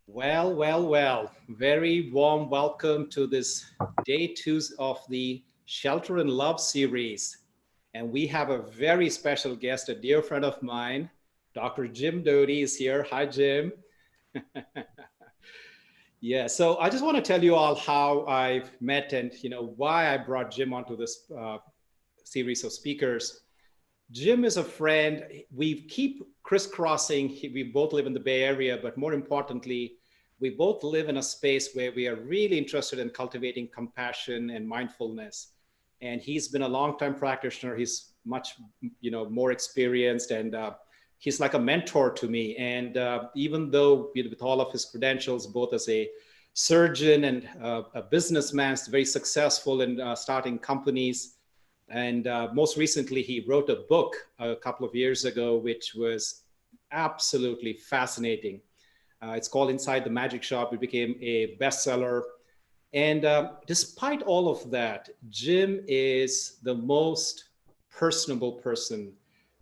Well, well, well. Very warm welcome to this day two of the Shelter and Love series. And we have a very special guest, a dear friend of mine, Dr. Jim Doty is here. Hi, Jim. Yeah, so I just want to tell you all how I've met and why I brought Jim onto this series of speakers. Jim is a friend. We keep crisscrossing. We both live in the Bay Area, but more importantly, we both live in a space where we are really interested in cultivating compassion and mindfulness. And he's been a long-time practitioner. He's much, more experienced, and he's like a mentor to me. And even though, with all of his credentials, both as a surgeon and a businessman, he's very successful in starting companies, and most recently, he wrote a book a couple of years ago, which was absolutely fascinating. It's called Inside the Magic Shop. It became a bestseller. And despite all of that, Jim is the most personable person.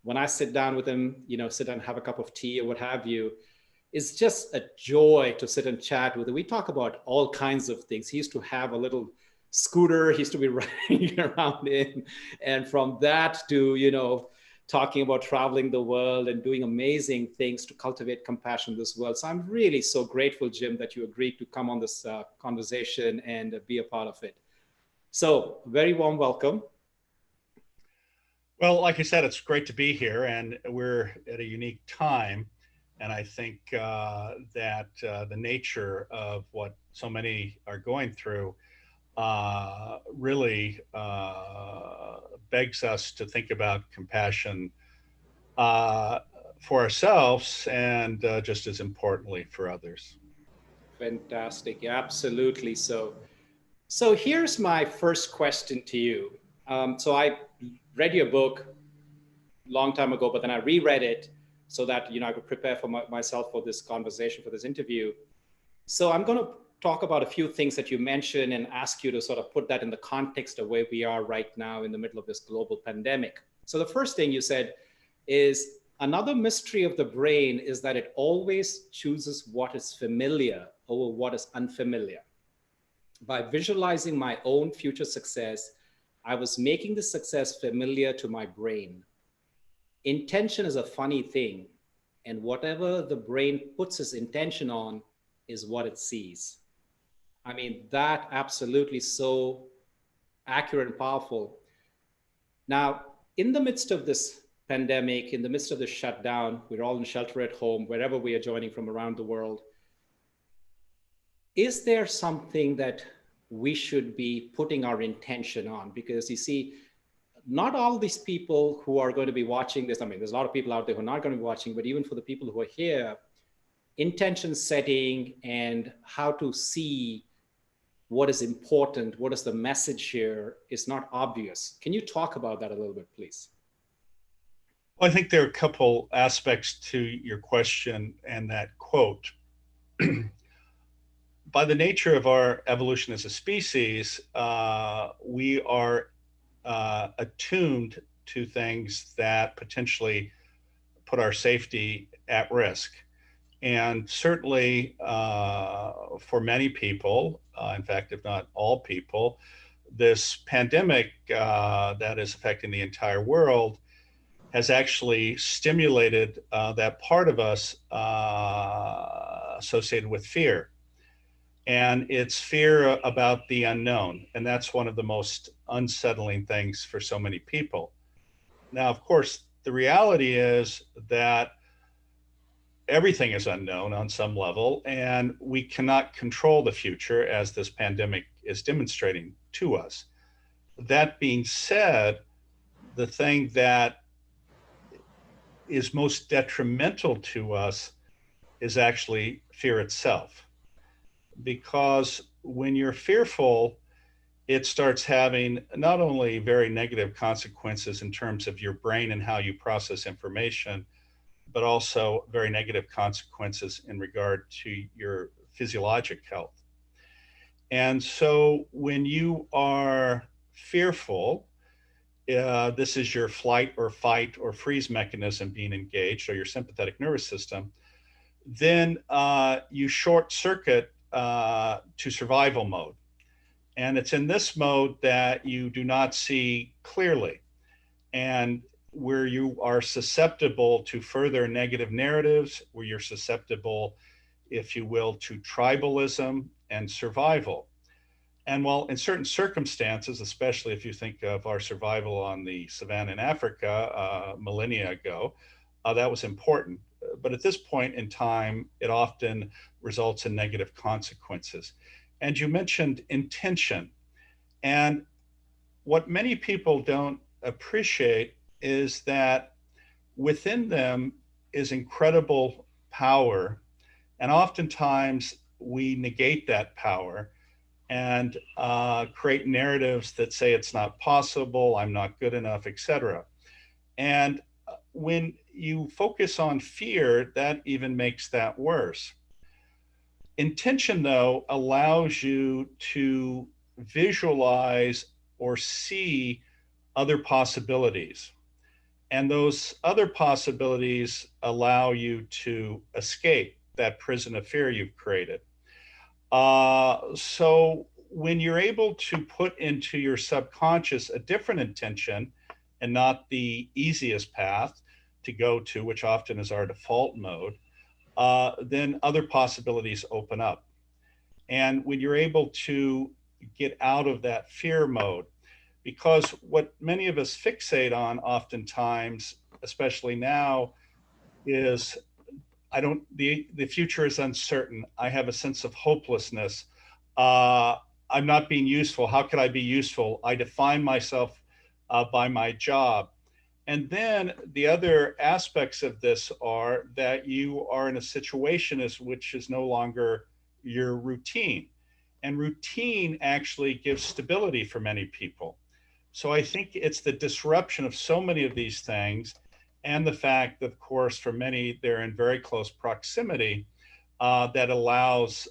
When I sit down with him, sit down and have a cup of tea or what have you, it's just a joy to sit and chat with him. We talk about all kinds of things. He used to have a little scooter he used to be riding around in. And from that to, talking about traveling the world and doing amazing things to cultivate compassion in this world. So I'm really so grateful, Jim, that you agreed to come on this conversation and be a part of it. So very warm welcome. Well, like I said, it's great to be here, and we're at a unique time. And I think that the nature of what so many are going through really begs us to think about compassion uh, for ourselves and just as importantly for others. Fantastic. Yeah, absolutely. So here's my first question to you. So I read your book long time ago, but then I reread it so that I could prepare for myself for this conversation, for this interview. So I'm going to talk about a few things that you mentioned and ask you to sort of put that in the context of where we are right now in the middle of this global pandemic. So the first thing you said is another mystery of the brain is that it always chooses what is familiar over what is unfamiliar. By visualizing my own future success, I was making the success familiar to my brain. Intention is a funny thing, and whatever the brain puts its intention on is what it sees. I mean, that absolutely so accurate and powerful. Now, in the midst of this pandemic, in the midst of this shutdown, we're all in shelter at home, wherever we are joining from around the world. Is there something that we should be putting our intention on? Because you see, not all these people who are going to be watching this, I mean, there's a lot of people out there who are not going to be watching, but even for the people who are here, intention setting and how to see what is important, what is the message here is not obvious. Can you talk about that a little bit, please? Well, I think there are a couple aspects to your question and that quote. By the nature of our evolution as a species, we are attuned to things that potentially put our safety at risk. And certainly for many people, in fact, if not all people, this pandemic that is affecting the entire world has actually stimulated that part of us associated with fear. And it's fear about the unknown. And that's one of the most unsettling things for so many people. Now, of course, the reality is that everything is unknown on some level, and we cannot control the future as this pandemic is demonstrating to us. That being said, the thing that is most detrimental to us is actually fear itself. Because when you're fearful, it starts having not only very negative consequences in terms of your brain and how you process information, but also very negative consequences in regard to your physiologic health. And so when you are fearful, this is your flight or fight or freeze mechanism being engaged, or your sympathetic nervous system. then you short circuit to survival mode. And it's in this mode that you do not see clearly, and where you are susceptible to further negative narratives, where you're susceptible, if you will, to tribalism and survival. And while in certain circumstances, especially if you think of our survival on the savannah in Africa millennia ago, that was important. But at this point in time, it often results in negative consequences. And you mentioned intention. And what many people don't appreciate is that within them is incredible power. And oftentimes we negate that power and create narratives that say it's not possible, I'm not good enough, etc. And when you focus on fear, that even makes that worse. Intention, though, allows you to visualize or see other possibilities. And those other possibilities allow you to escape that prison of fear you've created. So when you're able to put into your subconscious a different intention and not the easiest path to go to, which often is our default mode, then other possibilities open up. And when you're able to get out of that fear mode, because what many of us fixate on oftentimes, especially now, is the future is uncertain. I have a sense of hopelessness. I'm not being useful. How could I be useful? I define myself by my job. And then the other aspects of this are that you are in a situation which is no longer your routine. And routine actually gives stability for many people. So I think it's the disruption of so many of these things, and the fact that, of course, for many, they're in very close proximity, that allows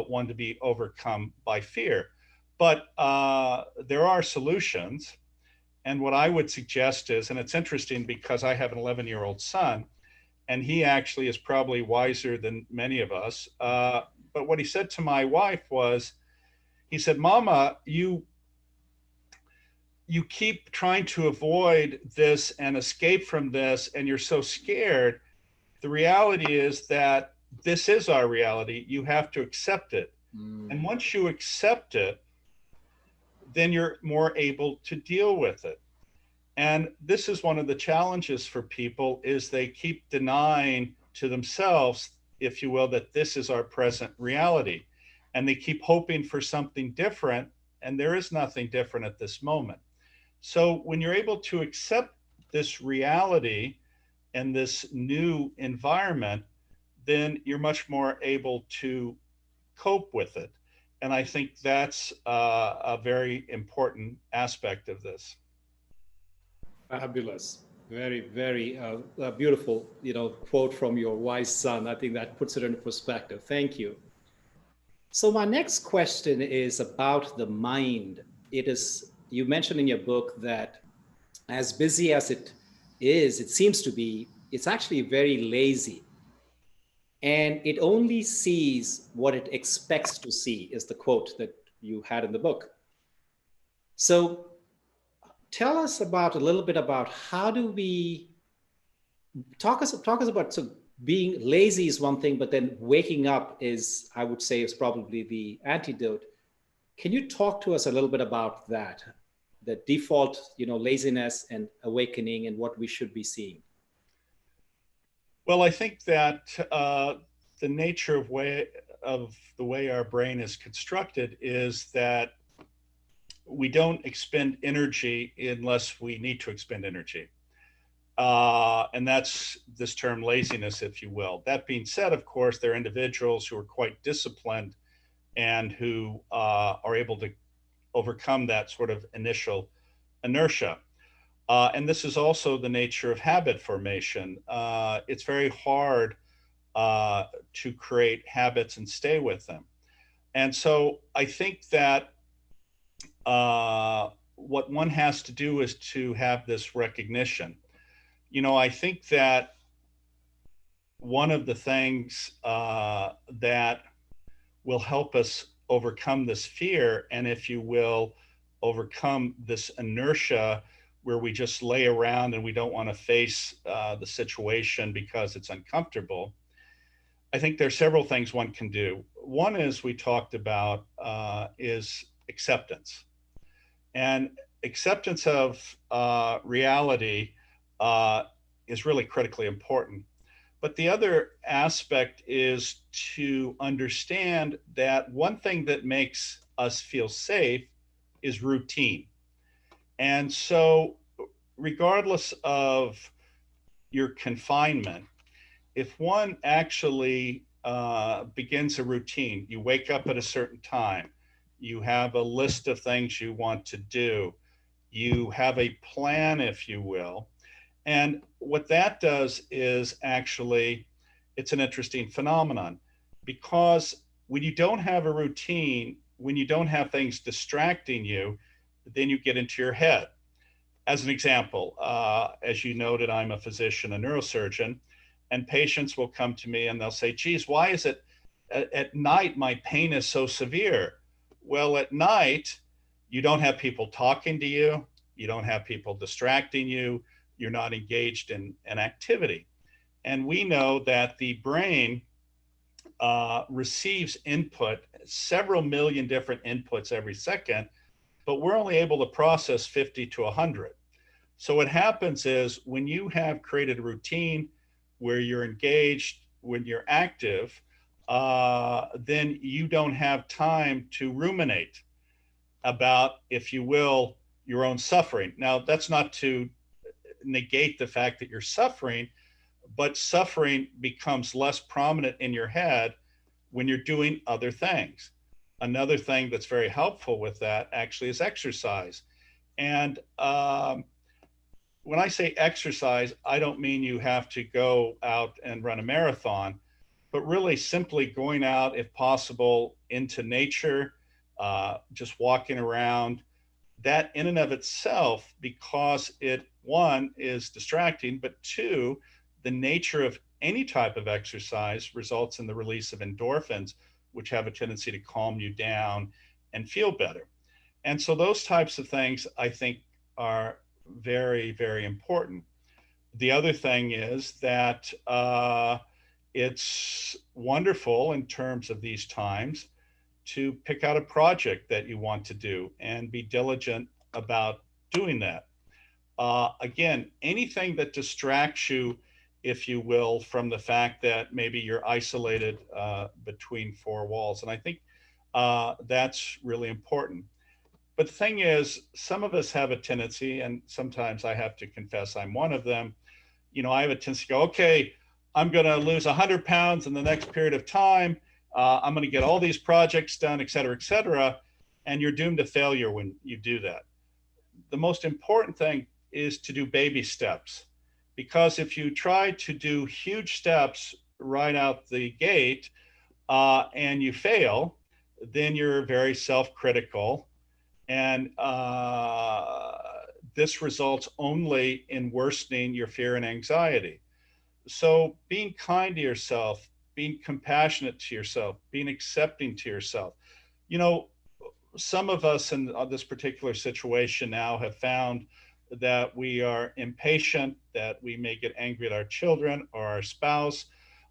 one to be overcome by fear. But there are solutions. And what I would suggest is, and it's interesting because I have an 11-year-old son, and he actually is probably wiser than many of us. But what he said to my wife was, he said, Mama, you keep trying to avoid this and escape from this, and you're so scared. The reality is that this is our reality. You have to accept it. And once you accept it, then you're more able to deal with it. And this is one of the challenges for people, is they keep denying to themselves, if you will, that this is our present reality. And they keep hoping for something different, and there is nothing different at this moment. So when you're able to accept this reality and this new environment, then you're much more able to cope with it. And I think that's a very important aspect of this. Fabulous. Very, very beautiful, quote from your wise son. I think that puts it into perspective. Thank you. So my next question is about the mind. You mentioned in your book that as busy as it is, it seems to be, it's actually very lazy. And it only sees what it expects to see, is the quote that you had in the book. So tell us about a little bit about how do we talk us about, so being lazy is one thing, but then waking up is, I would say, is probably the antidote. Can you talk to us a little bit about that, the default, laziness and awakening, and what we should be seeing? Well, I think that the nature of the way our brain is constructed is that we don't expend energy unless we need to expend energy. And that's this term laziness, if you will. That being said, of course, there are individuals who are quite disciplined and who are able to overcome that sort of initial inertia. And this is also the nature of habit formation. It's very hard to create habits and stay with them. And so I think that what one has to do is to have this recognition. I think that one of the things that will help us overcome this fear, and if you will, overcome this inertia where we just lay around and we don't want to face the situation because it's uncomfortable. I think there are several things one can do. One is we talked about is acceptance, and acceptance of reality uh, is really critically important. But the other aspect is to understand that one thing that makes us feel safe is routine. And so, regardless of your confinement, if one actually begins a routine, you wake up at a certain time, you have a list of things you want to do, you have a plan, if you will. And what that does is actually, it's an interesting phenomenon because when you don't have a routine, when you don't have things distracting you, then you get into your head. As an example, as you noted, I'm a physician, a neurosurgeon, and patients will come to me and they'll say, geez, why is it at night my pain is so severe? Well, at night, you don't have people talking to you, you don't have people distracting you, you're not engaged in an activity. And we know that the brain receives input, several million different inputs every second, but we're only able to process 50 to 100. So what happens is when you have created a routine where you're engaged, when you're active, then you don't have time to ruminate about, if you will, your own suffering. Now, that's not to negate the fact that you're suffering, but suffering becomes less prominent in your head when you're doing other things. Another thing that's very helpful with that actually is exercise. And when I say exercise, I don't mean you have to go out and run a marathon, but really simply going out, if possible, into nature, just walking around. That in and of itself, because it, one, is distracting, but two, the nature of any type of exercise results in the release of endorphins, which have a tendency to calm you down and feel better. And so those types of things, I think, are very, very important. The other thing is that it's wonderful in terms of these times to pick out a project that you want to do and be diligent about doing that. Again, anything that distracts you, if you will, from the fact that maybe you're isolated between four walls. And I think that's really important. But the thing is, some of us have a tendency, and sometimes I have to confess I'm one of them. You know, I have a tendency to go, okay, I'm going to lose 100 pounds in the next period of time. I'm going to get all these projects done, et cetera, et cetera. And you're doomed to failure when you do that. The most important thing is to do baby steps. Because if you try to do huge steps right out the gate and you fail, then you're very self critical. And this results only in worsening your fear and anxiety. So being kind to yourself, being compassionate to yourself, being accepting to yourself. You know, some of us in this particular situation now have found that we are impatient, that we may get angry at our children or our spouse,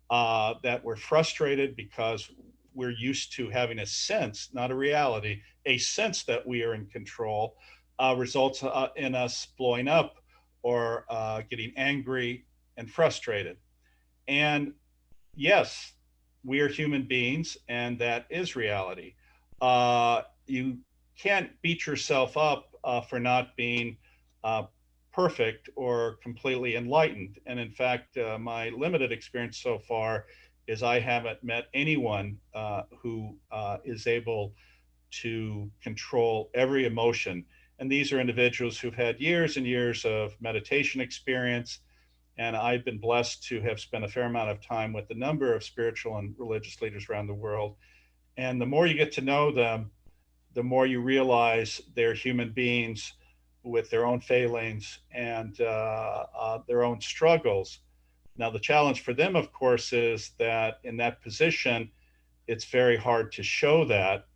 that we're frustrated because we're used to having a sense, not a reality, a sense that we are in control, results in us blowing up or getting angry and frustrated. And yes, we are human beings, and that is reality. You can't beat yourself up for not being uh, perfect or completely enlightened. And in fact, my limited experience so far is I haven't met anyone who is able to control every emotion. And these are individuals who've had years and years of meditation experience. And I've been blessed to have spent a fair amount of time with a number of spiritual and religious leaders around the world. And the more you get to know them, the more you realize they're human beings with their own failings and their own struggles. Now, the challenge for them, of course, is that in that position, it's very hard to show that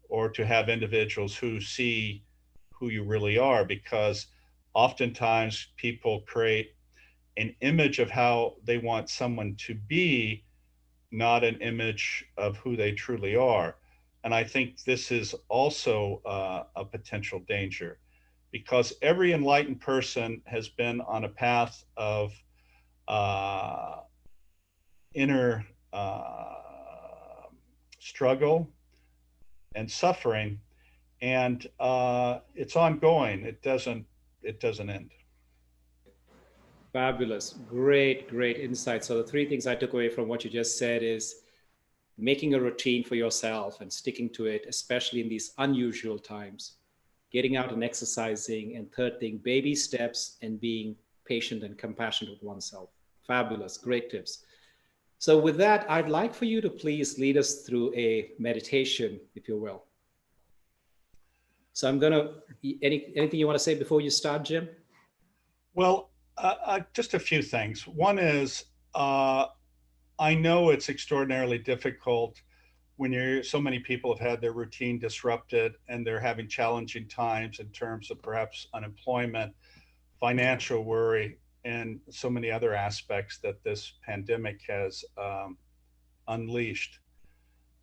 or to have individuals who see who you really are, because oftentimes people create an image of how they want someone to be, not an image of who they truly are. And I think this is also a potential danger, because every enlightened person has been on a path of uh, inner struggle and suffering, and it's ongoing. It doesn't end. Fabulous. Great, great insight. So the three things I took away from what you just said is making a routine for yourself and sticking to it, especially in these unusual times, getting out and exercising, and third thing, baby steps and being patient and compassionate with oneself. Fabulous. Great tips. So with that, I'd like for you to please lead us through a meditation, if you will. So I'm going to, anything you want to say before you start, Jim? Well, just a few things. One is, uh, I know it's extraordinarily difficult when so many people have had their routine disrupted and they're having challenging times in terms of perhaps unemployment, financial worry, and so many other aspects that this pandemic has unleashed.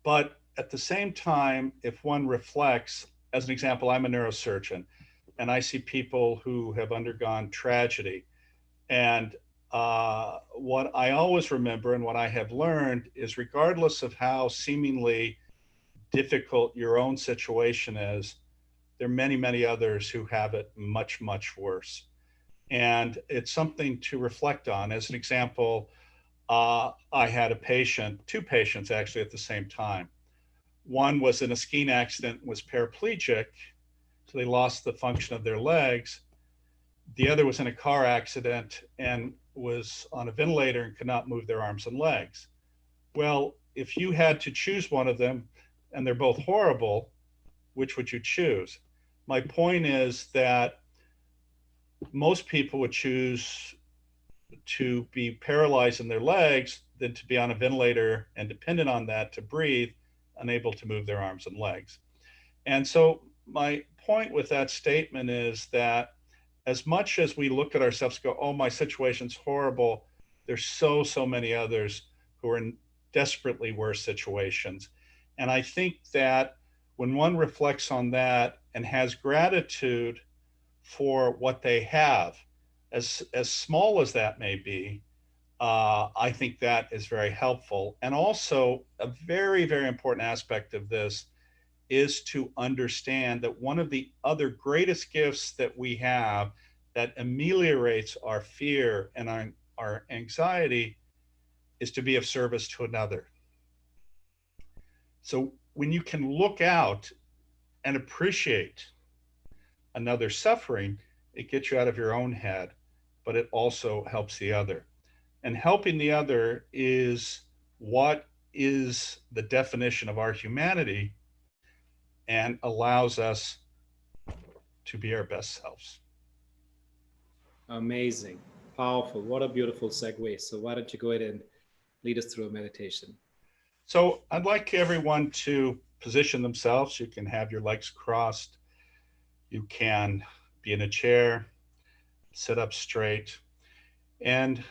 But at the same time, if one reflects, as an example, I'm a neurosurgeon and I see people who have undergone tragedy. And what I always remember and what I have learned is, regardless of how seemingly difficult your own situation is, there are many, many others who have it much, much worse. And it's something to reflect on. As an example, I had a patient, two patients actually at the same time. One was in a skiing accident, was paraplegic, so they lost the function of their legs. The other was in a car accident and was on a ventilator and could not move their arms and legs. Well, if you had to choose one of them and they're both horrible, which would you choose? My point is that most people would choose to be paralyzed in their legs than to be on a ventilator and dependent on that to breathe, unable to move their arms and legs. And so my point with that statement is that as much as we look at ourselves and go, oh, my situation's horrible, there's so many others who are in desperately worse situations. And I think that when one reflects on that and has gratitude for what they have, as small as that may be, I think that is very helpful. And also, a very, very important aspect of this is to understand that one of the other greatest gifts that we have that ameliorates our fear and our anxiety is to be of service to another. So when you can look out and appreciate another suffering, it gets you out of your own head, but it also helps the other. And helping the other is what is the definition of our humanity and allows us to be our best selves. Amazing. Powerful. What a beautiful segue. So why don't you go ahead and lead us through a meditation? So I'd like everyone to position themselves. You can have your legs crossed. You can be in a chair, sit up straight, and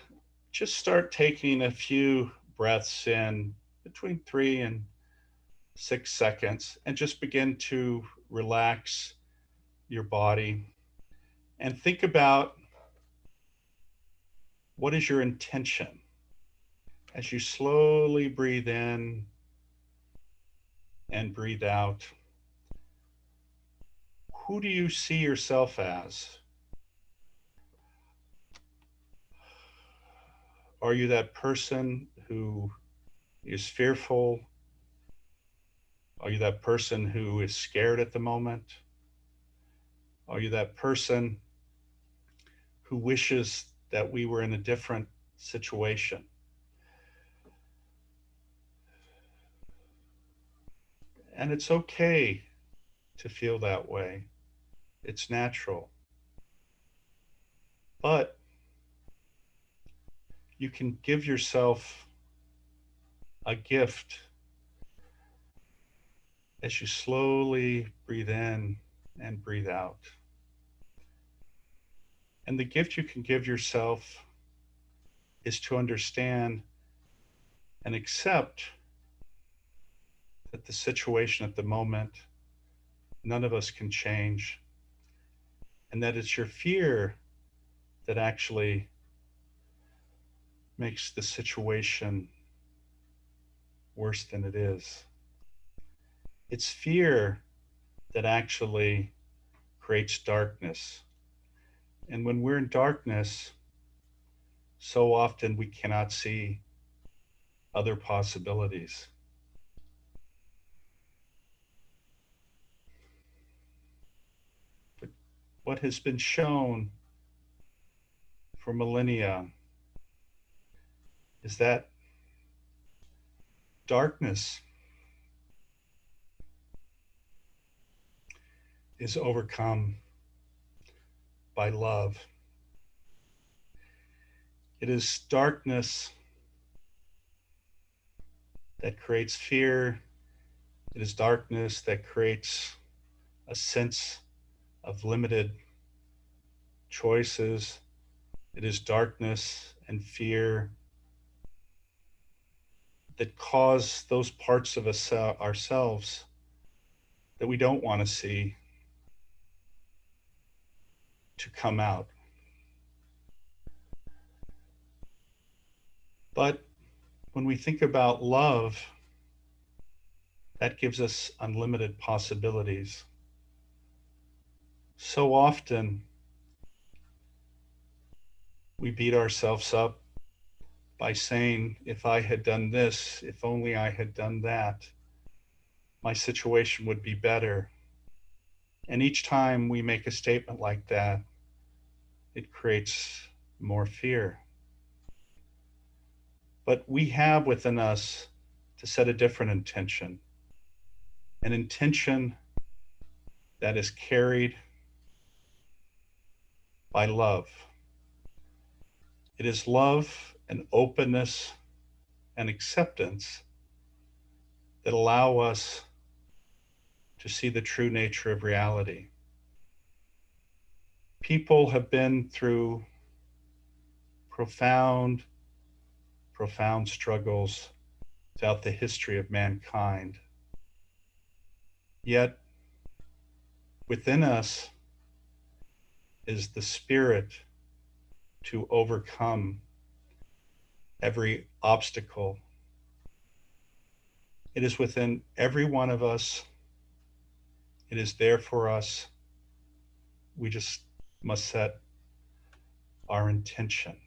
just start taking a few breaths in between 3 and 6 seconds, and just begin to relax your body and think about what is your intention as you slowly breathe in and breathe out. Who do you see yourself as? Are you that person who is fearful? Are you that person who is scared at the moment? Are you that person who wishes that we were in a different situation? And it's okay to feel that way. It's natural. But you can give yourself a gift as you slowly breathe in and breathe out. And the gift you can give yourself is to understand and accept that the situation at the moment, none of us can change, and that it's your fear that actually makes the situation worse than it is. It's fear that actually creates darkness. And when we're in darkness, so often we cannot see other possibilities. But what has been shown for millennia is that darkness is overcome by love. It is darkness that creates fear. It is darkness that creates a sense of limited choices. It is darkness and fear that cause those parts of us, ourselves that we don't want to see to come out. But when we think about love, that gives us unlimited possibilities. So often we beat ourselves up by saying, if I had done this, if only I had done that, my situation would be better. And each time we make a statement like that, it creates more fear. But we have within us to set a different intention, an intention that is carried by love. It is love and openness and acceptance that allow us to see the true nature of reality. People have been through profound, profound struggles throughout the history of mankind. Yet, within us is the spirit to overcome every obstacle. It is within every one of us. It is there for us. We just must set our intention.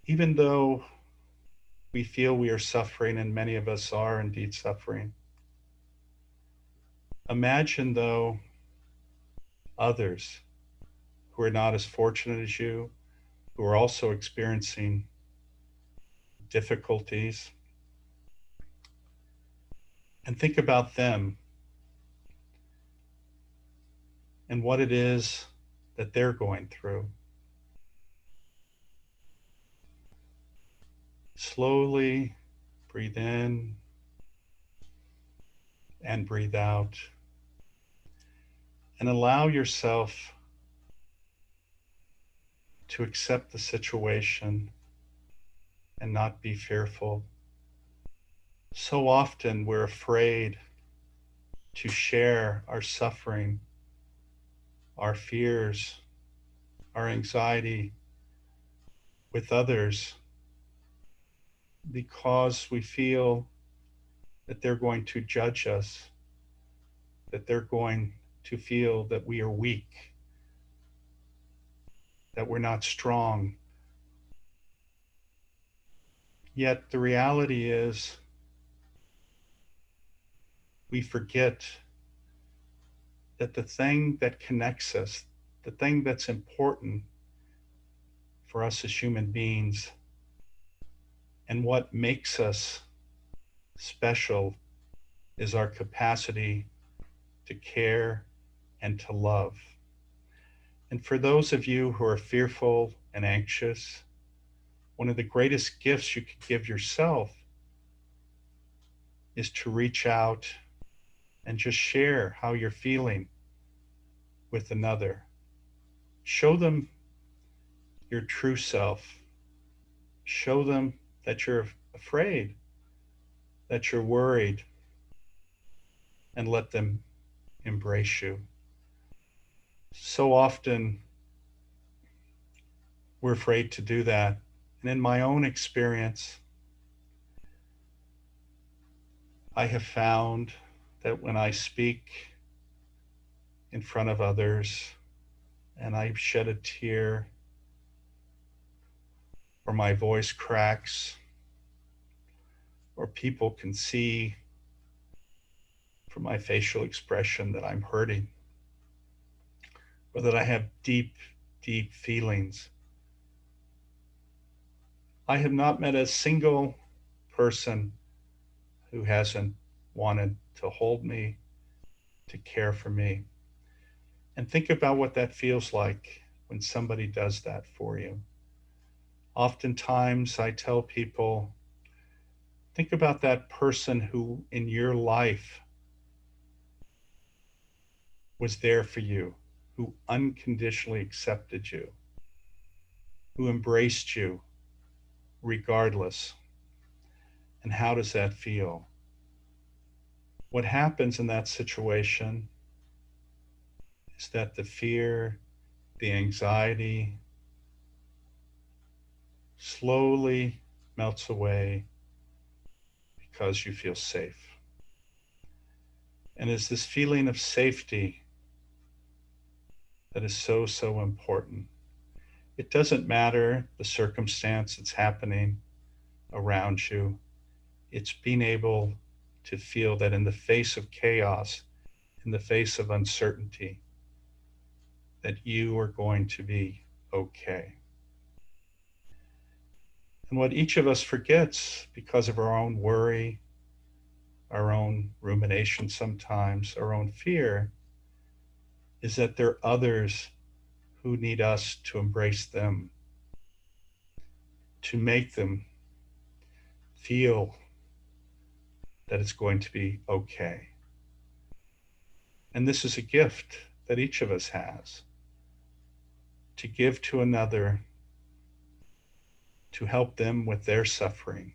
Even though we feel we are suffering, and many of us are indeed suffering, imagine though others who are not as fortunate as you, who are also experiencing difficulties, and think about them and what it is that they're going through. Slowly breathe in and breathe out, and allow yourself to accept the situation and not be fearful. So often we're afraid to share our suffering, our fears, our anxiety with others because we feel that they're going to judge us, that they're going to feel that we are weak, that we're not strong. Yet the reality is we forget that the thing that connects us, the thing that's important for us as human beings, and what makes us special is our capacity to care and to love. And for those of you who are fearful and anxious, one of the greatest gifts you can give yourself is to reach out and just share how you're feeling with another. Show them your true self. Show them that you're afraid, that you're worried, and let them embrace you. So often we're afraid to do that. And in my own experience, I have found that when I speak in front of others and I shed a tear or my voice cracks or people can see from my facial expression that I'm hurting or that I have deep, deep feelings, I have not met a single person who hasn't wanted to hold me, to care for me. And think about what that feels like when somebody does that for you. Oftentimes, I tell people, think about that person who in your life was there for you, who unconditionally accepted you, who embraced you regardless. And how does that feel? What happens in that situation is that the fear, the anxiety slowly melts away because you feel safe. And it's this feeling of safety that is so, so important. It doesn't matter the circumstance that's happening around you. It's being able to feel that in the face of chaos, in the face of uncertainty, that you are going to be okay. And what each of us forgets because of our own worry, our own rumination sometimes, our own fear, is that there are others who need us to embrace them, to make them feel that it's going to be okay. And this is a gift that each of us has to give to another, to help them with their suffering.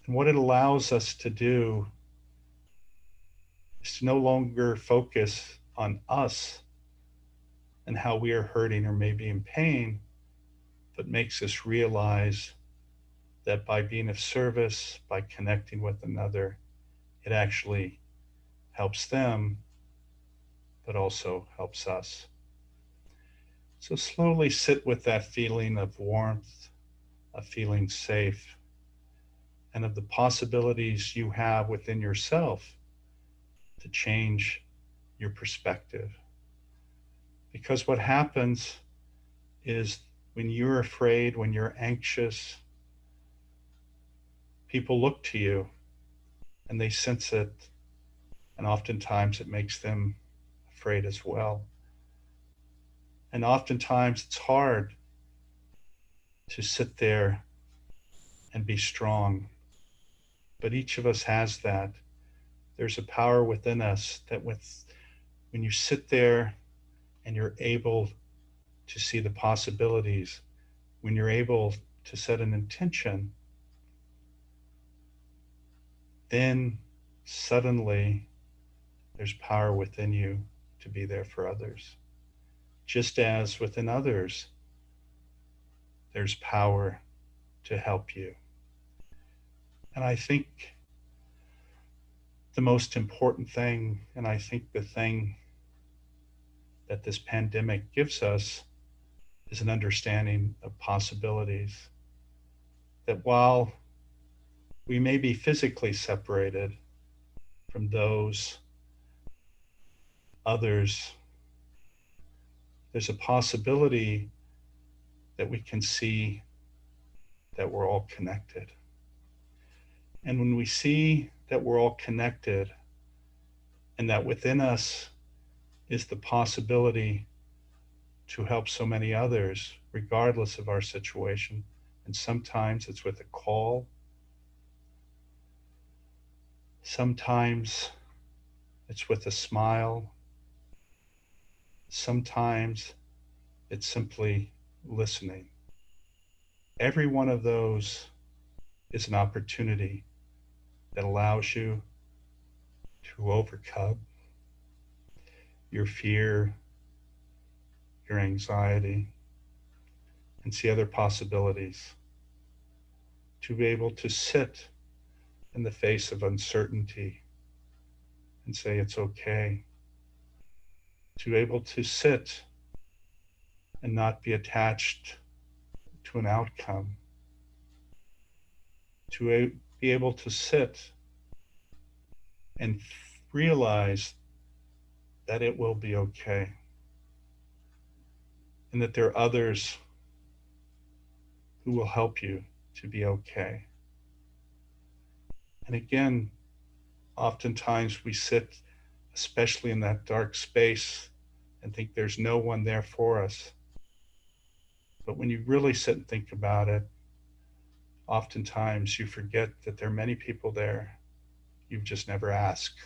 And what it allows us to do is to no longer focus on us and how we are hurting or maybe in pain, but makes us realize that by being of service, by connecting with another, it actually helps them, but also helps us. So slowly sit with that feeling of warmth, of feeling safe, and of the possibilities you have within yourself to change your perspective. Because what happens is when you're afraid, when you're anxious, people look to you and they sense it, and oftentimes it makes them afraid as well. And oftentimes it's hard to sit there and be strong, but each of us has that. There's a power within us that when you sit there and you're able to see the possibilities, when you're able to set an intention, then suddenly there's power within you to be there for others. Just as within others, there's power to help you. And I think the most important thing, and I think the thing that this pandemic gives us, is an understanding of possibilities. That while we may be physically separated from those others, there's a possibility that we can see that we're all connected. And when we see that we're all connected and that within us is the possibility to help so many others, regardless of our situation. And sometimes it's with a call. Sometimes it's with a smile. Sometimes it's simply listening. Every one of those is an opportunity that allows you to overcome your fear, your anxiety, and see other possibilities. To be able to sit in the face of uncertainty and say it's okay. To be able to sit and not be attached to an outcome. To be able to sit and realize that it will be okay. And that there are others who will help you to be okay. And again, oftentimes we sit, especially in that dark space, and think there's no one there for us. But when you really sit and think about it, oftentimes you forget that there are many people there. You've just never asked.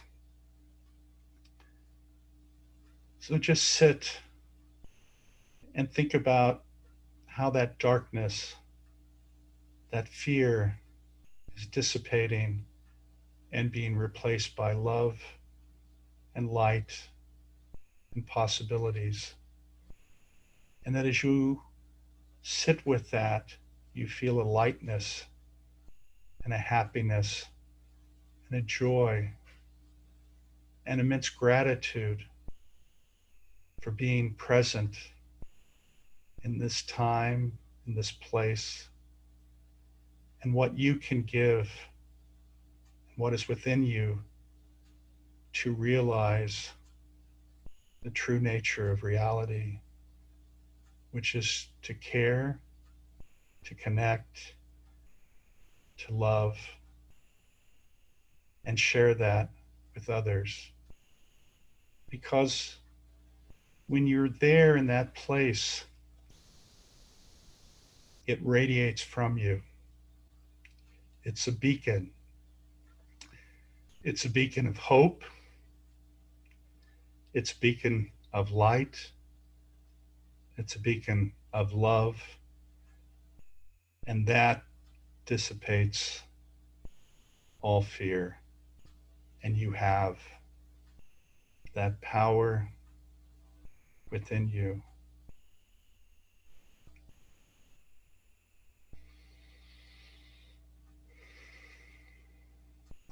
So just sit and think about how that darkness, that fear is dissipating and being replaced by love and light and possibilities. And that as you sit with that, you feel a lightness and a happiness and a joy and immense gratitude for being present in this time, in this place, and what you can give and what is within you to realize the true nature of reality, which is to care, to connect, to love, and share that with others. Because when you're there in that place, it radiates from you. It's a beacon. It's a beacon of hope. It's a beacon of light. It's a beacon of love. And that dissipates all fear. And you have that power within you.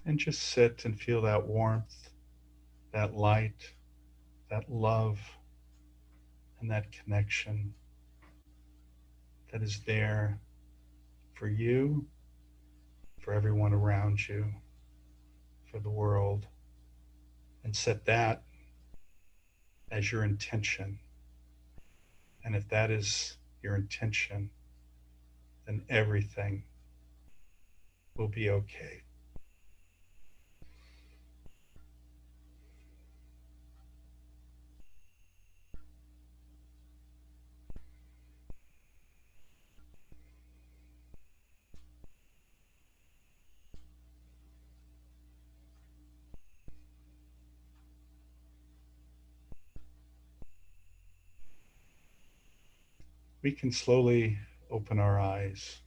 And just sit and feel that warmth, that light, that love, and that connection that is there for you, for everyone around you, for the world. And set that as your intention. And if that is your intention, then everything will be okay. We can slowly open our eyes.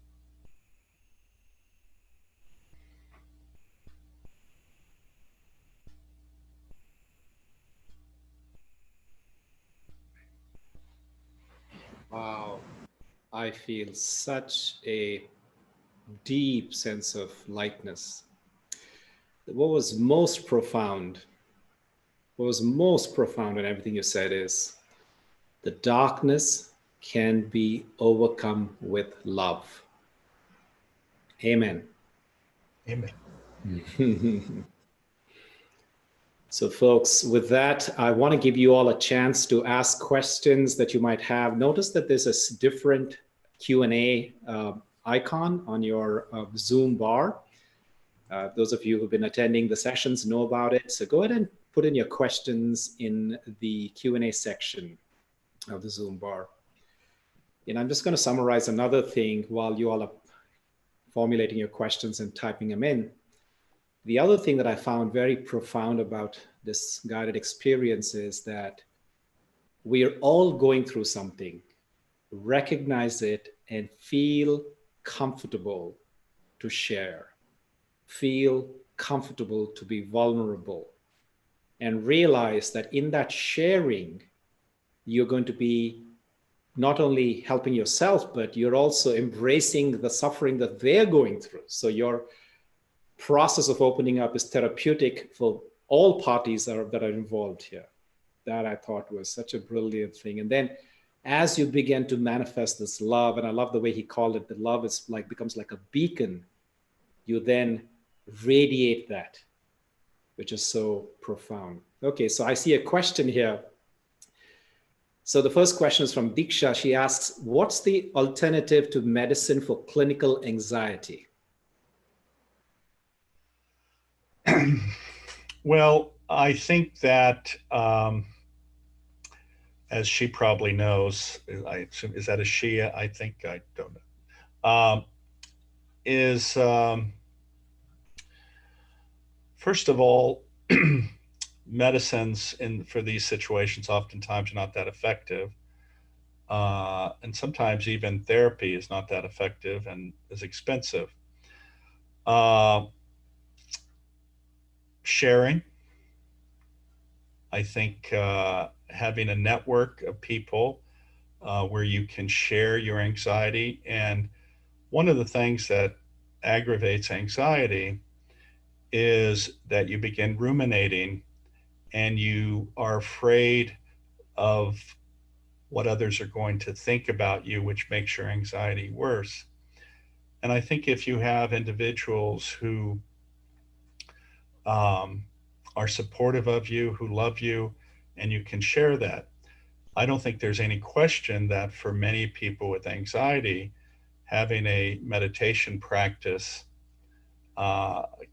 Wow. I feel such a deep sense of lightness. What was most profound, what was most profound in everything you said is the darkness can be overcome with love. Amen. Amen. So, folks, with that, I want to give you all a chance to ask questions that you might have. Notice that there's a different Q&A icon on your Zoom bar. Those of you who've been attending the sessions know about it. So go ahead and put in your questions in the Q&A section. of the Zoom bar. And I'm just going to summarize another thing while you all are formulating your questions and typing them in. The other thing that I found very profound about this guided experience is that we're all going through something. Recognize it and feel comfortable to share. Feel comfortable to be vulnerable. And realize that in that sharing, you're going to be not only helping yourself, but you're also embracing the suffering that they're going through. So your process of opening up is therapeutic for all parties that are involved here. That I thought was such a brilliant thing. And then as you begin to manifest this love, and I love the way he called it, the love is like becomes like a beacon, you then radiate that, which is so profound. Okay, so I see a question here. So the first question is from Diksha. She asks, what's the alternative to medicine for clinical anxiety? Well, I think that, as she probably knows, is that a she? I think, I don't know. First of all, medicines for these situations oftentimes are not that effective. And sometimes even therapy is not that effective and is expensive. Sharing, I think having a network of people where you can share your anxiety. And one of the things that aggravates anxiety is that you begin ruminating and you are afraid of what others are going to think about you, which makes your anxiety worse. And I think if you have individuals who are supportive of you, who love you, and you can share that, I don't think there's any question that for many people with anxiety, having a meditation practice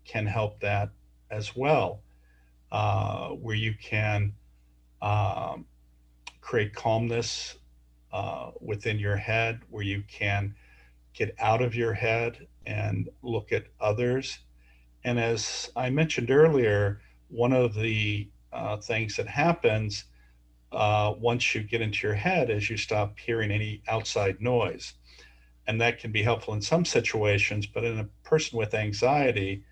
can help that as well, where you can create calmness within your head, where you can get out of your head and look at others. And as I mentioned earlier, one of the things that happens once you get into your head is you stop hearing any outside noise. And that can be helpful in some situations, but in a person with anxiety,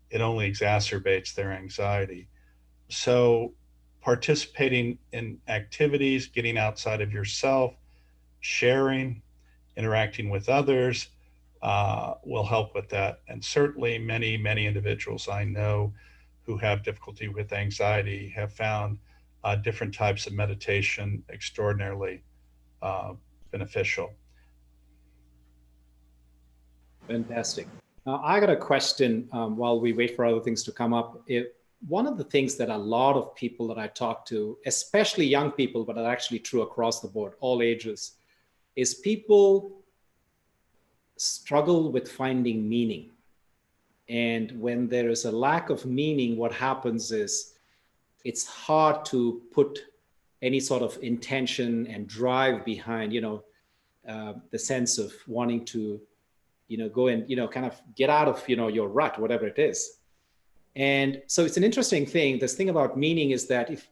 it only exacerbates their anxiety. So participating in activities, getting outside of yourself, sharing, interacting with others will help with that. And certainly many, many individuals I know who have difficulty with anxiety have found different types of meditation extraordinarily beneficial. Fantastic. Now, I got a question while we wait for other things to come up. One of the things that a lot of people that I talk to, especially young people, but are actually true across the board, all ages, is people struggle with finding meaning. And when there is a lack of meaning, what happens is it's hard to put any sort of intention and drive behind, the sense of wanting to, go and, kind of get out of, your rut, whatever it is. And so it's an interesting thing. This thing about meaning is that if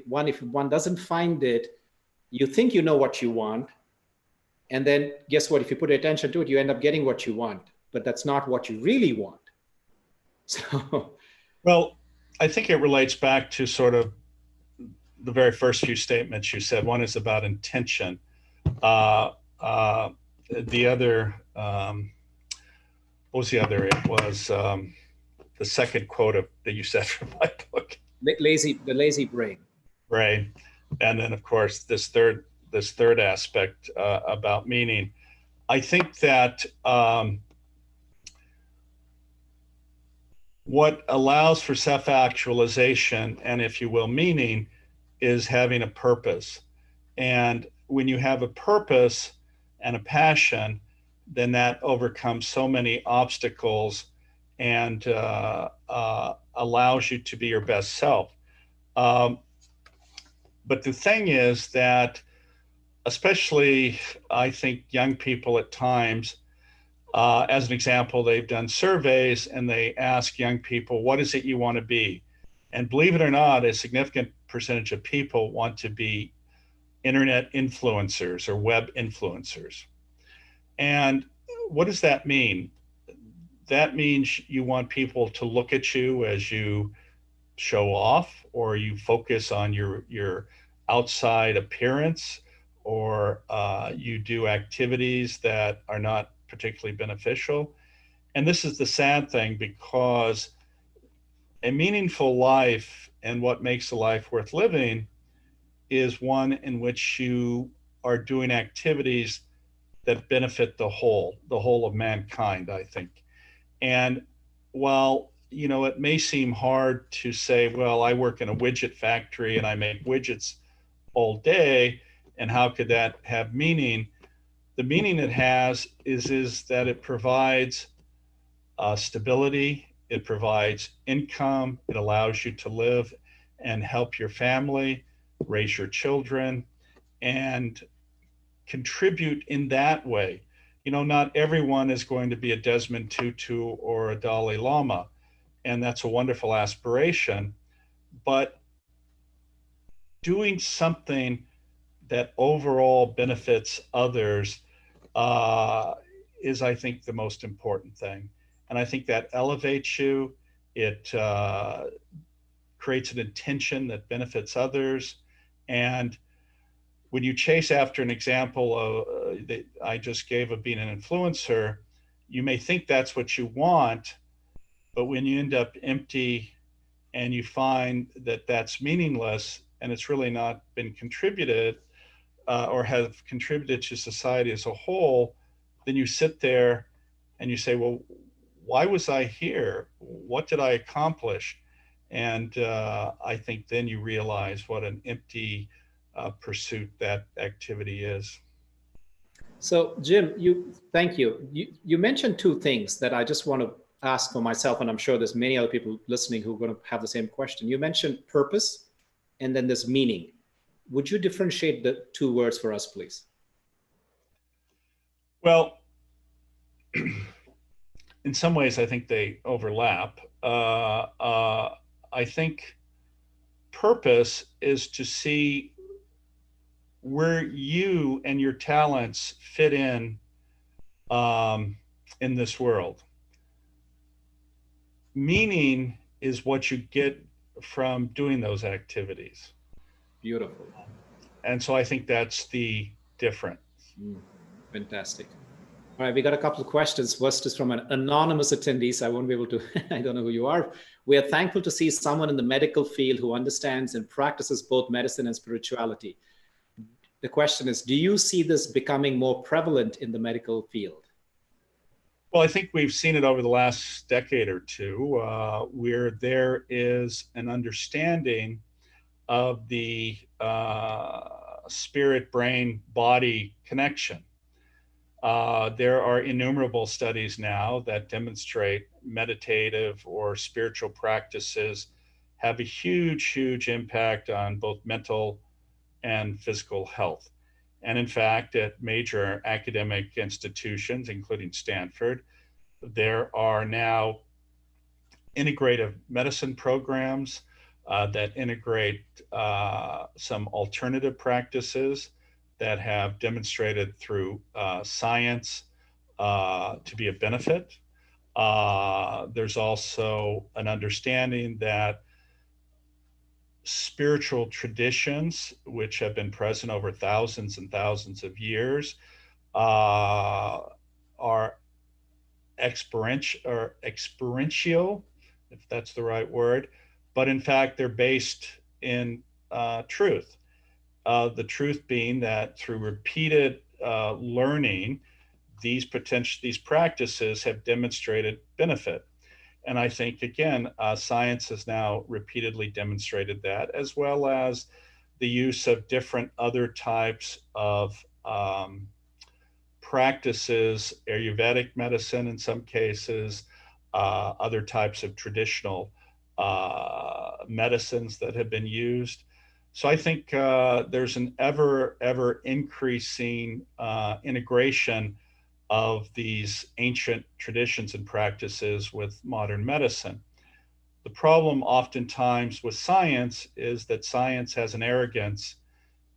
one doesn't find it, you think you know what you want. And then guess what? If you put attention to it, you end up getting what you want, but that's not what you really want. So, well, I think it relates back to sort of the very first few statements you said. One is about intention. The other, what was the other? It was the second quote that you said from my book. The lazy brain. Right. And then, of course, this third aspect about meaning. I think that what allows for self-actualization and, if you will, meaning is having a purpose. And when you have a purpose and a passion, then that overcomes so many obstacles and allows you to be your best self. But the thing is that especially, I think, young people at times, as an example, they've done surveys and they ask young people, what is it you want to be? And believe it or not, a significant percentage of people want to be internet influencers or web influencers. And what does that mean? That means you want people to look at you as you show off, or you focus on your outside appearance, or you do activities that are not particularly beneficial. And this is the sad thing, because a meaningful life and what makes a life worth living is one in which you are doing activities that benefit the whole of mankind, I think. And while, it may seem hard to say, well, I work in a widget factory and I make widgets all day, and how could that have meaning? The meaning it has is that it provides stability, it provides income, it allows you to live and help your family, raise your children, and contribute in that way. Not everyone is going to be a Desmond Tutu or a Dalai Lama, and that's a wonderful aspiration. But doing something that overall benefits others is, I think, the most important thing. And I think that elevates you. It creates an intention that benefits others. And when you chase after an example that I just gave of being an influencer, you may think that's what you want, but when you end up empty and you find that that's meaningless and it's really not been contributed or have contributed to society as a whole, then you sit there and you say, well, why was I here? What did I accomplish? And I think then you realize what an empty pursuit that activity is. So, Jim, thank you. You mentioned two things that I just want to ask for myself, and I'm sure there's many other people listening who are going to have the same question. You mentioned purpose, and then there's meaning. Would you differentiate the two words for us, please? Well, in some ways, I think they overlap. I think purpose is to see where you and your talents fit in this world. Meaning is what you get from doing those activities. Beautiful. And so I think that's the difference. Fantastic. All right, we got a couple of questions. First is from an anonymous attendee, so I won't be able to, I don't know who you are. We are thankful to see someone in the medical field who understands and practices both medicine and spirituality. The question is, do you see this becoming more prevalent in the medical field? Well, I think we've seen it over the last decade or two, where there is an understanding of the spirit, brain, body connection. There are innumerable studies now that demonstrate meditative or spiritual practices have a huge, huge impact on both mental and physical health. And in fact, at major academic institutions, including Stanford, there are now integrative medicine programs that integrate some alternative practices that have demonstrated through science to be a benefit. There's also an understanding that spiritual traditions, which have been present over thousands and thousands of years, are experiential, if that's the right word, but in fact, they're based in truth. The truth being that through repeated learning, these practices have demonstrated benefit. And I think, again, science has now repeatedly demonstrated that, as well as the use of different other types of practices, Ayurvedic medicine in some cases, other types of traditional medicines that have been used. So I think there's an ever increasing integration of these ancient traditions and practices with modern medicine. The problem oftentimes with science is that science has an arrogance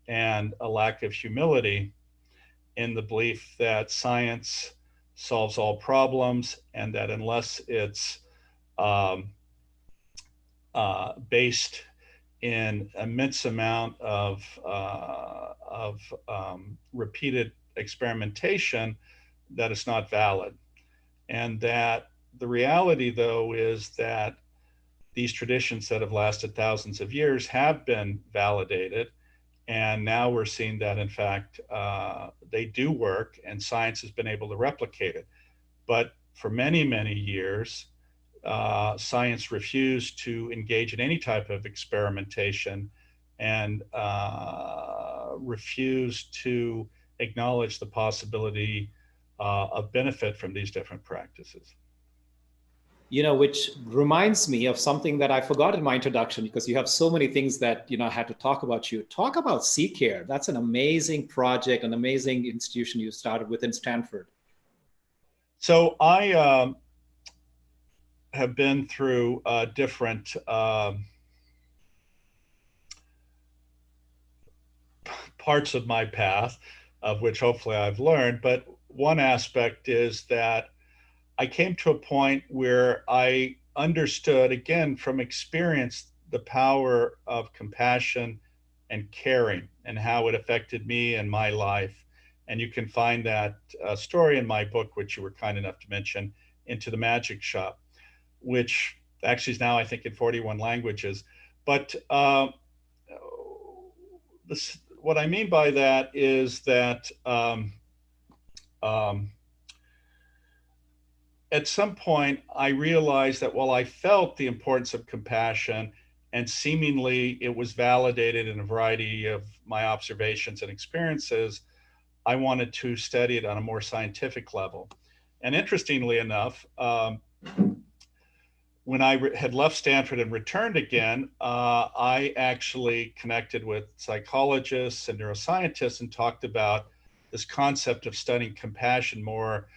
and a lack of humility in the belief that science solves all problems, and that unless it's um, based in immense amount of repeated experimentation, that it's not valid. And that the reality, though, is that these traditions that have lasted thousands of years have been validated. And now we're seeing that, in fact, they do work, and science has been able to replicate it. But for many years, science refused to engage in any type of experimentation and refused to acknowledge the possibility of benefit from these different practices. Which reminds me of something that I forgot in my introduction, because you have so many things that, I had to talk about. You talk about C-Care. That's an amazing project, an amazing institution you started within Stanford. So I have been through different parts of my path, of which hopefully I've learned. But one aspect is that I came to a point where I understood, again, from experience, the power of compassion and caring and how it affected me and my life. And you can find that story in my book, which you were kind enough to mention, Into the Magic Shop, which actually is now, I think, in 41 languages. But what I mean by that is that at some point, I realized that while I felt the importance of compassion, and seemingly it was validated in a variety of my observations and experiences, I wanted to study it on a more scientific level. And interestingly enough, when I had left Stanford and returned again, I actually connected with psychologists and neuroscientists and talked about this concept of studying compassion more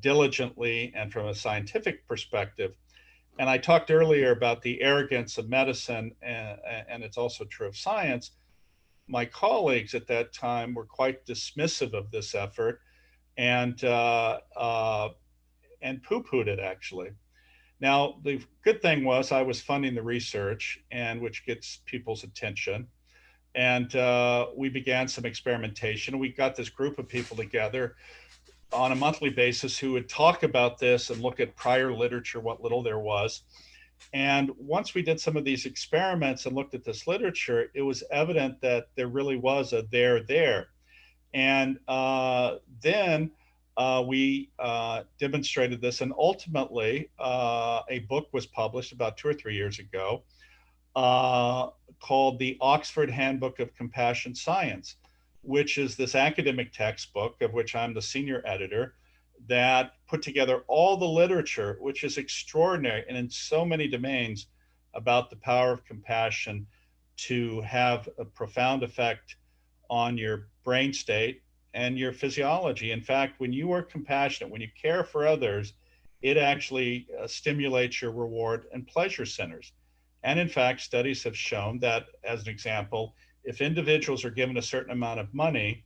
diligently and from a scientific perspective. And I talked earlier about the arrogance of medicine, and it's also true of science. My colleagues at that time were quite dismissive of this effort and poo-pooed it, actually. Now, the good thing was I was funding the research, and which gets people's attention. And we began some experimentation. We got this group of people together on a monthly basis who would talk about this and look at prior literature, what little there was. And once we did some of these experiments and looked at this literature, it was evident that there really was a there. And then we demonstrated this, and ultimately a book was published about 2 or 3 years ago called the Oxford Handbook of Compassion Science, which is this academic textbook of which I'm the senior editor, that put together all the literature, which is extraordinary and in so many domains, about the power of compassion to have a profound effect on your brain state and your physiology. In fact, when you are compassionate, when you care for others, it actually stimulates your reward and pleasure centers. And in fact, studies have shown that, as an example, if individuals are given a certain amount of money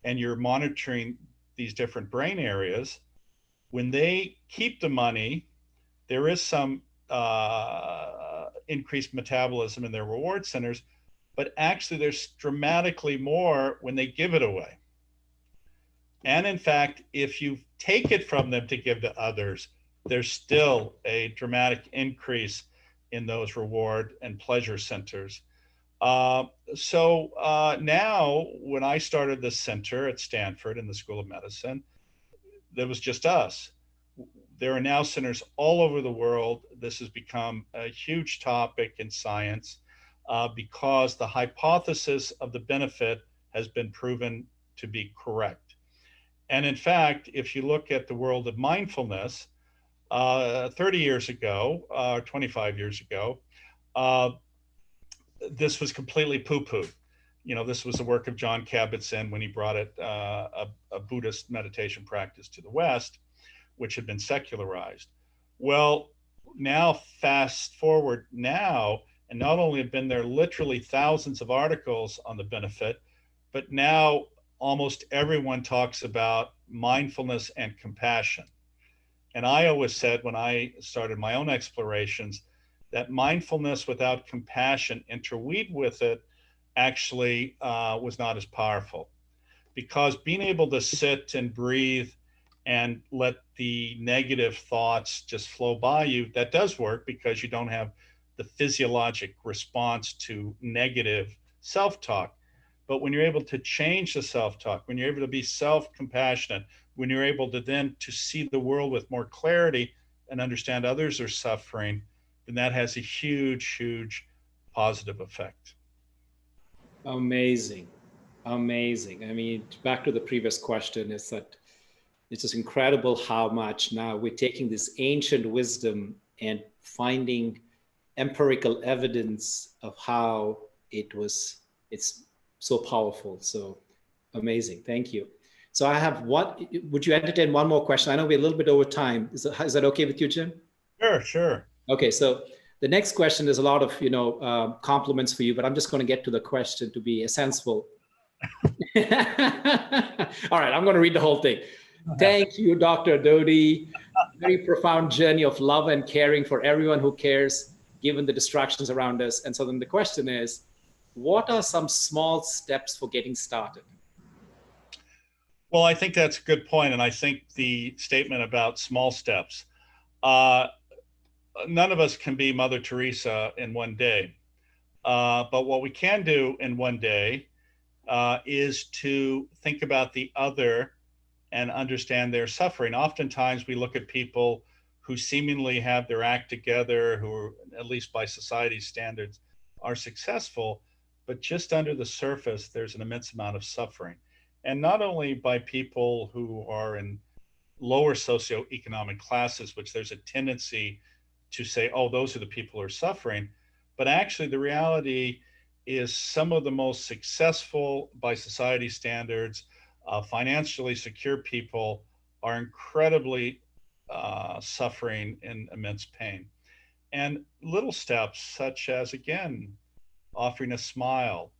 and you're monitoring these different brain areas, when they keep the money, there is some increased metabolism in their reward centers, but actually there's dramatically more when they give it away. And in fact, if you take it from them to give to others, there's still a dramatic increase in those reward and pleasure centers. So now, when I started this center at Stanford in the School of Medicine, there was just us. There are now centers all over the world. This has become a huge topic in science because the hypothesis of the benefit has been proven to be correct. And in fact, if you look at the world of mindfulness, 30 years ago, 25 years ago, this was completely poo-pooed. This was the work of John Kabat-Zinn when he brought a Buddhist meditation practice to the West, which had been secularized. Well, now fast forward now, and not only have been there literally thousands of articles on the benefit, but now almost everyone talks about mindfulness and compassion. And I always said when I started my own explorations that mindfulness without compassion interweaved with it actually was not as powerful, because being able to sit and breathe and let the negative thoughts just flow by you, that does work because you don't have the physiologic response to negative self-talk. But when you're able to change the self-talk, when you're able to be self-compassionate, when you're able to then to see the world with more clarity and understand others are suffering, then that has a huge, huge positive effect. Amazing. Amazing. I mean, back to the previous question, is that it's just incredible how much now we're taking this ancient wisdom and finding empirical evidence of how it's so powerful. So amazing. Thank you. So I have would you entertain one more question? I know we're a little bit over time. Is that okay with you, Jim? Sure. Okay, so the next question is a lot of compliments for you, but I'm just going to get to the question to be sensible. All right, I'm going to read the whole thing. Thank you, Dr. Doty. Very profound journey of love and caring for everyone who cares, given the distractions around us. And so then the question is, what are some small steps for getting started? Well, I think that's a good point. And I think the statement about small steps, none of us can be Mother Teresa in one day. But what we can do in one day is to think about the other and understand their suffering. Oftentimes we look at people who seemingly have their act together, who, at least by society's standards, are successful, but just under the surface, there's an immense amount of suffering. And not only by people who are in lower socioeconomic classes, which there's a tendency to say, oh, those are the people who are suffering, but actually the reality is some of the most successful by society standards, financially secure people are incredibly suffering in immense pain. And little steps such as, again, offering a smile,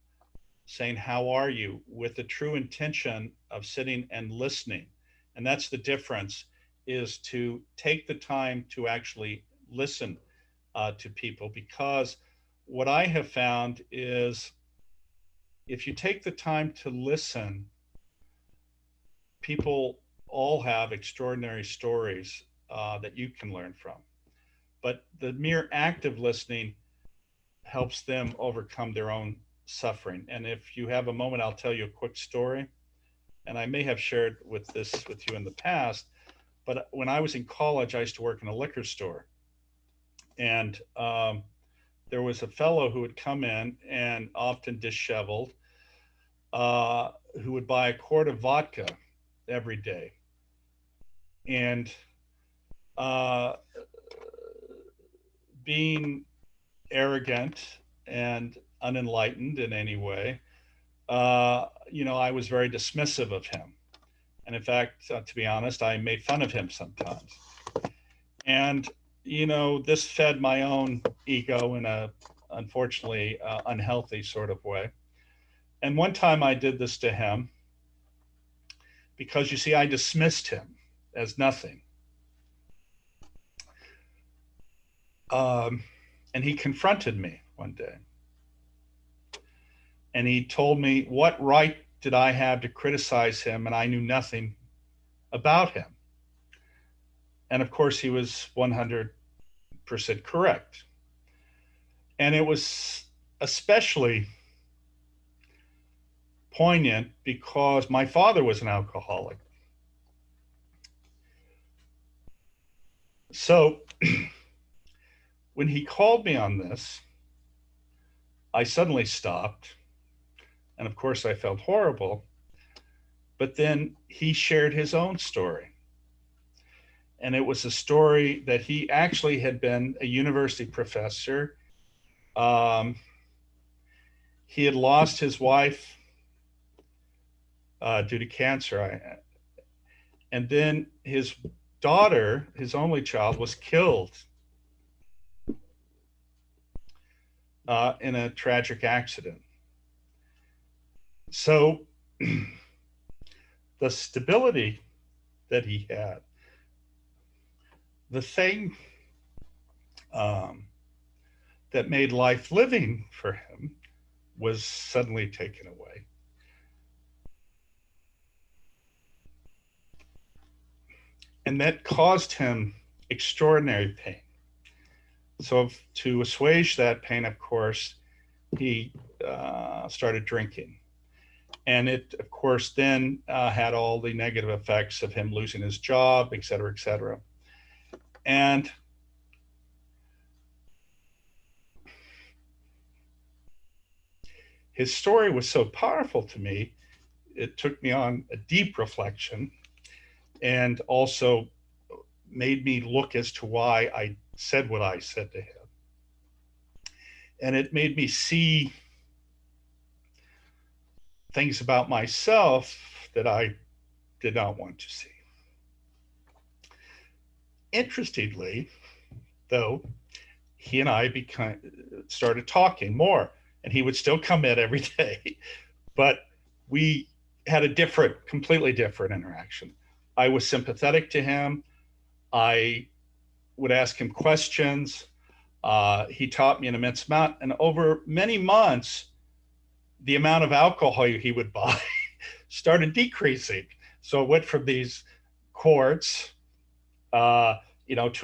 saying, how are you, with the true intention of sitting and listening. And that's the difference, is to take the time to actually listen to people. Because what I have found is if you take the time to listen, people all have extraordinary stories that you can learn from. But the mere act of listening helps them overcome their own suffering. And if you have a moment, I'll tell you a quick story. And I may have shared this with you in the past, but when I was in college, I used to work in a liquor store. And there was a fellow who would come in, and often disheveled, who would buy a quart of vodka every day. And being arrogant and unenlightened in any way, I was very dismissive of him. And in fact, to be honest, I made fun of him sometimes. And, this fed my own ego in a, unfortunately, unhealthy sort of way. And one time I did this to him because, you see, I dismissed him as nothing. And he confronted me one day. And he told me, what right did I have to criticize him? And I knew nothing about him. And of course, he was 100% correct. And it was especially poignant because my father was an alcoholic. So when he called me on this, I suddenly stopped. And of course, I felt horrible. But then he shared his own story. And it was a story that he actually had been a university professor. he had lost his wife due to cancer. And then his daughter, his only child, was killed in a tragic accident. So the stability that he had, the thing that made life living for him, was suddenly taken away. And that caused him extraordinary pain. So to assuage that pain, of course, he started drinking. And it, of course, then had all the negative effects of him losing his job, et cetera, et cetera. And his story was so powerful to me, it took me on a deep reflection and also made me look as to why I said what I said to him. And it made me see things about myself that I did not want to see. Interestingly, though, he and I started talking more, and he would still come in every day, but we had a completely different interaction. I was sympathetic to him. I would ask him questions. He taught me an immense amount, and over many months, the amount of alcohol he would buy started decreasing. So it went from these quarts, to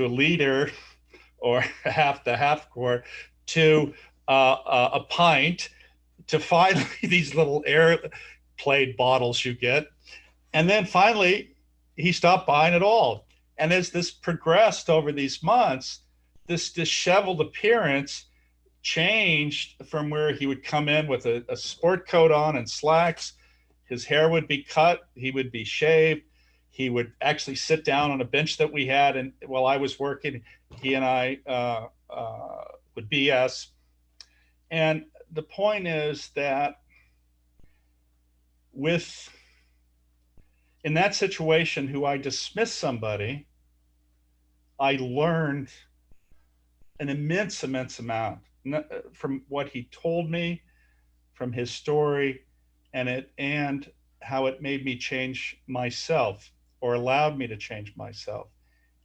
a liter or the half quart, to a pint, to finally these little airplane bottles you get. And then finally, he stopped buying it all. And as this progressed over these months, this disheveled appearance changed from where he would come in with a sport coat on and slacks. His hair would be cut. He would be shaved. He would actually sit down on a bench that we had. And while I was working, he and I would BS. And the point is that in that situation, who I dismissed somebody, I learned an immense amount from what he told me, from his story, and how it made me change myself, or allowed me to change myself.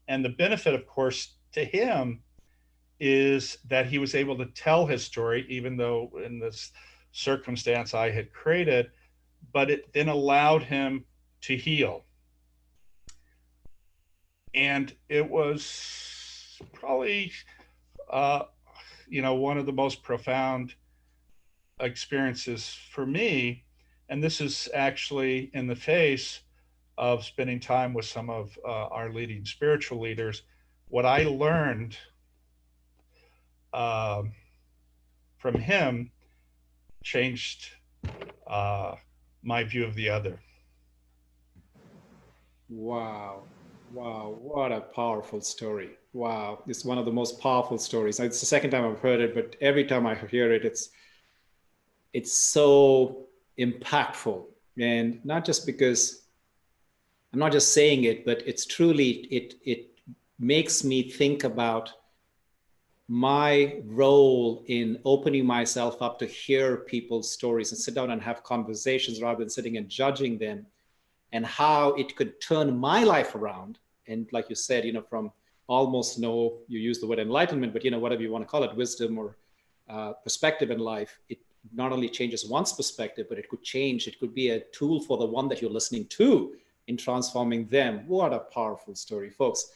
And the benefit, of course, to him is that he was able to tell his story, even though in this circumstance I had created, but it then allowed him to heal. And it was probably, one of the most profound experiences for me. And this is actually in the face of spending time with some of our leading spiritual leaders. What I learned from him changed my view of the other. Wow. Wow. What a powerful story. Wow. It's one of the most powerful stories. It's the second time I've heard it, but every time I hear it, it's so impactful. And not just because I'm not just saying it, but it's truly, it makes me think about my role in opening myself up to hear people's stories and sit down and have conversations rather than sitting and judging them, and how it could turn my life around. And like you said, from almost you use the word enlightenment, but whatever you want to call it, wisdom or perspective in life, it not only changes one's perspective, but it could be a tool for the one that you're listening to in transforming them. What a powerful story, folks.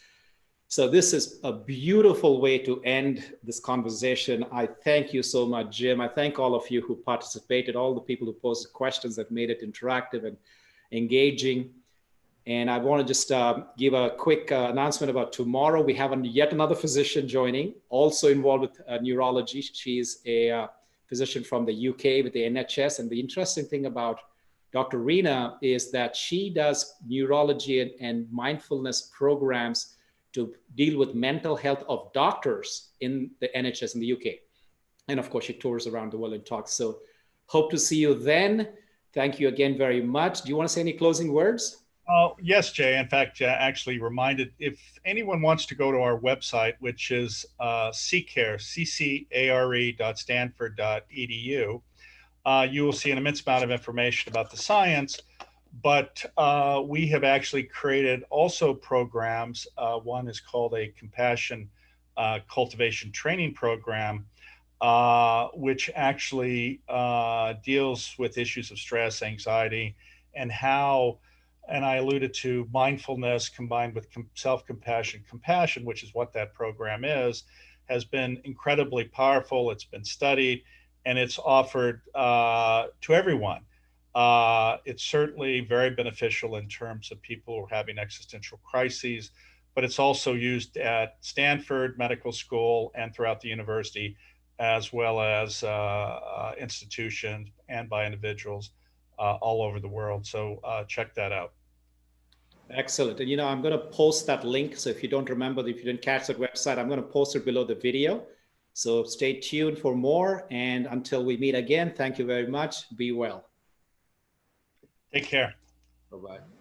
So this is a beautiful way to end this conversation. I thank you so much, Jim. I thank all of you who participated, all the people who posted questions that made it interactive and engaging. And I want to just give a quick announcement about tomorrow. We have yet another physician joining, also involved with neurology. She's a physician from the UK with the NHS. And the interesting thing about Dr. Rena is that she does neurology and mindfulness programs to deal with mental health of doctors in the NHS in the UK. And of course, she tours around the world and talks. So Hope to see you then. Thank you again very much. Do you want to say any closing words? Oh, yes, Jay. In fact, actually reminded, if anyone wants to go to our website, which is ccare.stanford.edu, you will see an immense amount of information about the science. But we have actually created also programs. One is called a compassion cultivation training program, which actually deals with issues of stress, anxiety, and how, and I alluded to mindfulness combined with self-compassion, compassion, which is what that program is, has been incredibly powerful. It's been studied and it's offered to everyone. It's certainly very beneficial in terms of people who are having existential crises, but it's also used at Stanford Medical School and throughout the university, as well as institutions and by individuals all over the world. So check that out. Excellent. And, I'm going to post that link. So if you don't remember, if you didn't catch that website, I'm going to post it below the video. So stay tuned for more. And until we meet again, thank you very much. Be well. Take care. Bye-bye.